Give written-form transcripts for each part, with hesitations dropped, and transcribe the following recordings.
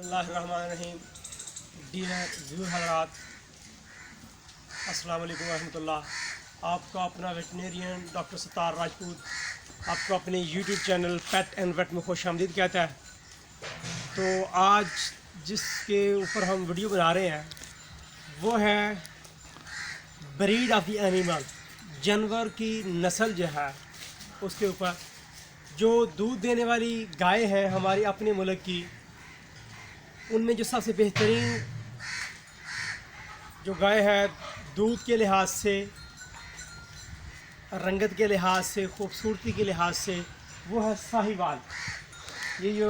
बिस्मिल्लाहिर्रहमानिर्रहीम। Dear viewer हज़रात, अस्सलाम वालेकुम रहमतुल्लाह। आपका अपना वेटनेरियन डॉक्टर सत्तार राजपूत आपको अपने YouTube channel Pet and Vet में खुश आमदीद कहता है। तो आज जिसके ऊपर हम वीडियो बना रहे हैं वो है ब्रीड ऑफ द एनिमल, जानवर की नस्ल जो है उसके ऊपर। जो दूध देने वाली गाय है हमारी अपने मुल्क की, उनमें जो सबसे बेहतरीन जो गाय है दूध के लिहाज से, रंगत के लिहाज से, खूबसूरती के लिहाज से, वो है साहिवाल। ये जो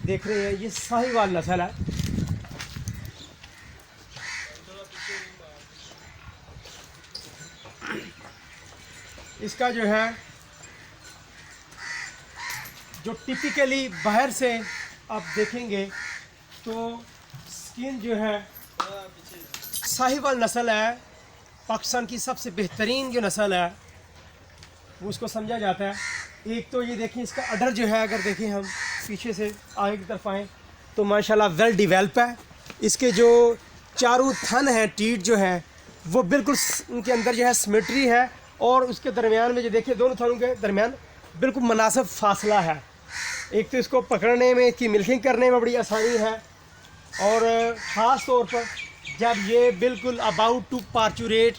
देख रहे हैं ये साहिवाल नस्ल है। इसका जो है जो टिपिकली बाहर से आप देखेंगे तो स्किन जो है साहिवाल नस्ल है, पाकिस्तान की सबसे बेहतरीन जो नस्ल है वो उसको समझा जाता है। एक तो ये देखें इसका अडर जो है, अगर देखें हम पीछे से आगे की तरफ आएँ तो माशाल्लाह वेल डिवेल्प है। इसके जो चारों थन हैं, टीट जो है वो बिल्कुल उनके अंदर जो है सिमेट्री है, और उसके दरमियान में जो देखिए दोनों थनों के दरमियान बिल्कुल मुनासिब फासला है। एक तो इसको पकड़ने में, इसकी मिल्किंग करने में बड़ी आसानी है, और ख़ास तौर पर जब ये बिल्कुल अबाउट टू पार्चुरेट,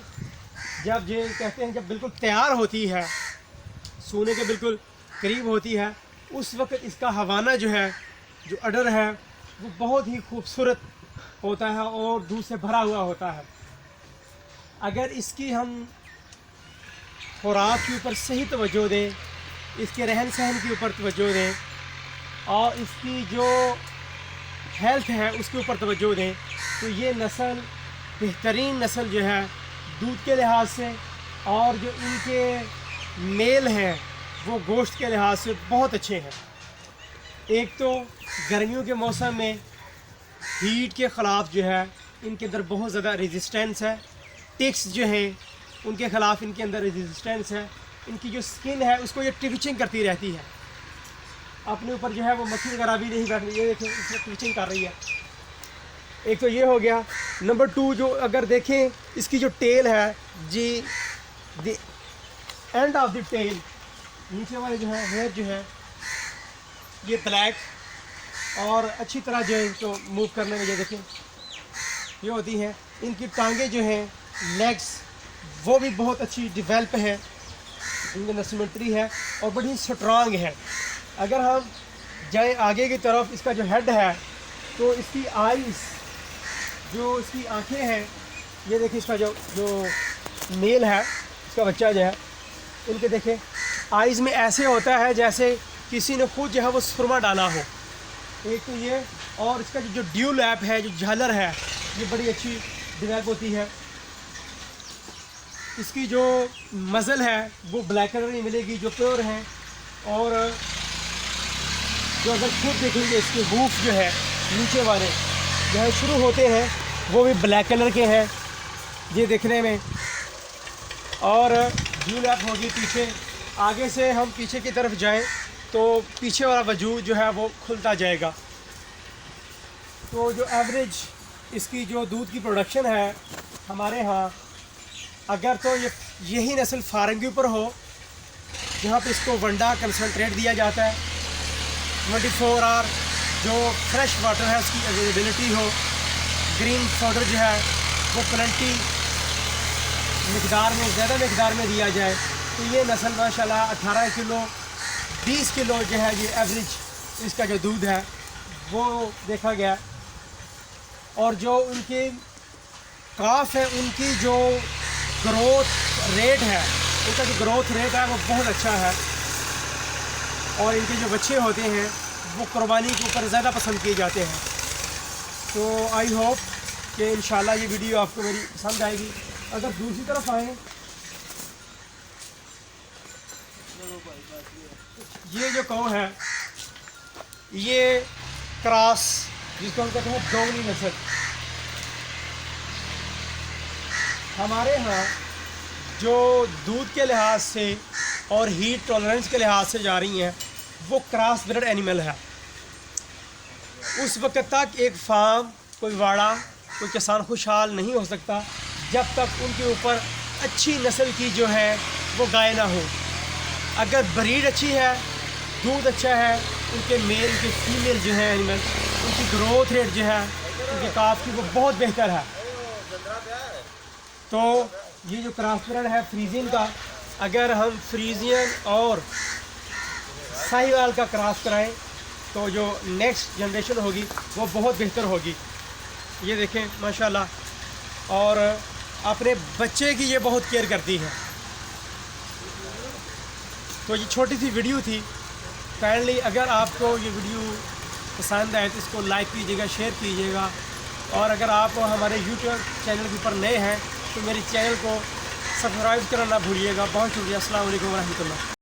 जब ये कहते हैं जब बिल्कुल तैयार होती है, सोने के बिल्कुल करीब होती है, उस वक्त इसका हवाना जो है, जो अडर है वो बहुत ही खूबसूरत होता है और दूध से भरा हुआ होता है। अगर इसकी हम खुराक के ऊपर सही तवज्जो दें, इसके रहन सहन के ऊपर तवज्जो दें, और इसकी जो हेल्थ है उसके ऊपर तवज्जो दें, तो ये नस्ल बेहतरीन नस्ल जो है दूध के लिहाज से, और जो इनके मेल हैं वो गोश्त के लिहाज से बहुत अच्छे हैं। एक तो गर्मियों के मौसम में हीट के ख़िलाफ़ जो है इनके अंदर बहुत ज़्यादा रेजिस्टेंस है। टिक्स जो हैं उनके ख़िलाफ़ इनके अंदर रेजिस्टेंस है। इनकी जो स्किन है उसको ये ट्विचिंग करती रहती है, अपने ऊपर जो है वो मक्खी वगैरह भी नहीं बैठती। ये देखें इसमें ट्विचिंग कर रही है। एक तो ये हो गया। नंबर 2 जो अगर देखें इसकी जो टेल है जी, the end of the tail, नीचे वाले जो है हेयर जो है ये ब्लैक, और अच्छी तरह जो है इनको मूव करने में ये देखें ये होती हैं। इनकी टांगें जो हैं, लेग्स, वो भी बहुत अच्छी डिवेल्प है, इनमें सिमेट्री है और बड़ी स्ट्रांग है। अगर हम जाए आगे की तरफ, इसका जो हेड है तो इसकी आइज़, जो इसकी आंखें हैं, ये देखिए इसका जो मेल है, इसका बच्चा जो है, इनके देखें आइज़ में ऐसे होता है जैसे किसी ने खुद जो है वो सुरमा डाला हो। एक तो ये, और इसका जो ड्यूल ऐप है, जो झालर है, ये बड़ी अच्छी डिवेल्प होती है। इसकी जो मज़ल है वो ब्लैक कलर में मिलेगी, जो प्योर है, और जो अगर खुद देखेंगे इसके हूफ जो है नीचे वाले जो है शुरू होते हैं वो भी ब्लैक कलर के हैं ये देखने में। और ड्यूल ऐप होगी पीछे। आगे से हम पीछे की तरफ जाएं तो पीछे वाला वजूद जो है वो खुलता जाएगा। तो जो एवरेज इसकी जो दूध की प्रोडक्शन है हमारे यहाँ, अगर तो यही नस्ल फार्म के ऊपर हो जहाँ पे इसको वंडा कंसनट्रेट दिया जाता है, 24 आवर जो फ्रेश वाटर है उसकी अवेलेबिलिटी हो, ग्रीन पाउडर जो है वो प्लेंटी मिकदार में, ज़्यादा मिकदार में दिया जाए, तो ये नस्ल माशाल्लाह 18 किलो 20 किलो जो है ये एवरेज इसका जो दूध है वो देखा गया। और जो उनके काफ है, उनकी जो ग्रोथ रेट है, उनका जो ग्रोथ रेट है वो बहुत अच्छा है, और इनके जो बच्चे होते हैं वो कुर्बानी के ऊपर ज़्यादा पसंद किए जाते हैं। तो आई होप कि इंशाल्लाह ये वीडियो आपको मेरी पसंद आएगी। अगर दूसरी तरफ आएँ, ये जो कौ है ये क्रॉस, जिसको हम कहते हैं डोगरी नस्ल, हमारे यहाँ जो दूध के लिहाज से और हीट टॉलरेंस के लिहाज से जा रही हैं वो क्रॉस ब्रेड एनिमल है। उस वक्त तक एक फार्म, कोई वाड़ा, कोई किसान खुशहाल नहीं हो सकता जब तक उनके ऊपर अच्छी नस्ल की जो है वो गाय ना हो। अगर ब्रीड अच्छी है, दूध अच्छा है, उनके मेल, उनके फीमेल जो है एनिमल, उनकी ग्रोथ रेट जो है उनके काफ की वो बहुत बेहतर है। तो ये जो क्रॉस ब्रीड है फ्रीजियन का, अगर हम फ्रीजियन और साहिवाल का क्रॉस कराएं तो जो नेक्स्ट जनरेशन होगी वो बहुत बेहतर होगी। ये देखें माशाल्लाह, और अपने बच्चे की ये बहुत केयर करती है। तो ये छोटी सी वीडियो थी। काइंडली अगर आपको ये वीडियो पसंद आए तो इसको लाइक कीजिएगा, शेयर कीजिएगा, और अगर आप हमारे यूट्यूब चैनल के ऊपर नए हैं तो मेरे चैनल को सब्सक्राइब करना ना भूलिएगा। बहुत शुक्रिया। अस्सलाम वालेकुम व रहमतुल्लाह।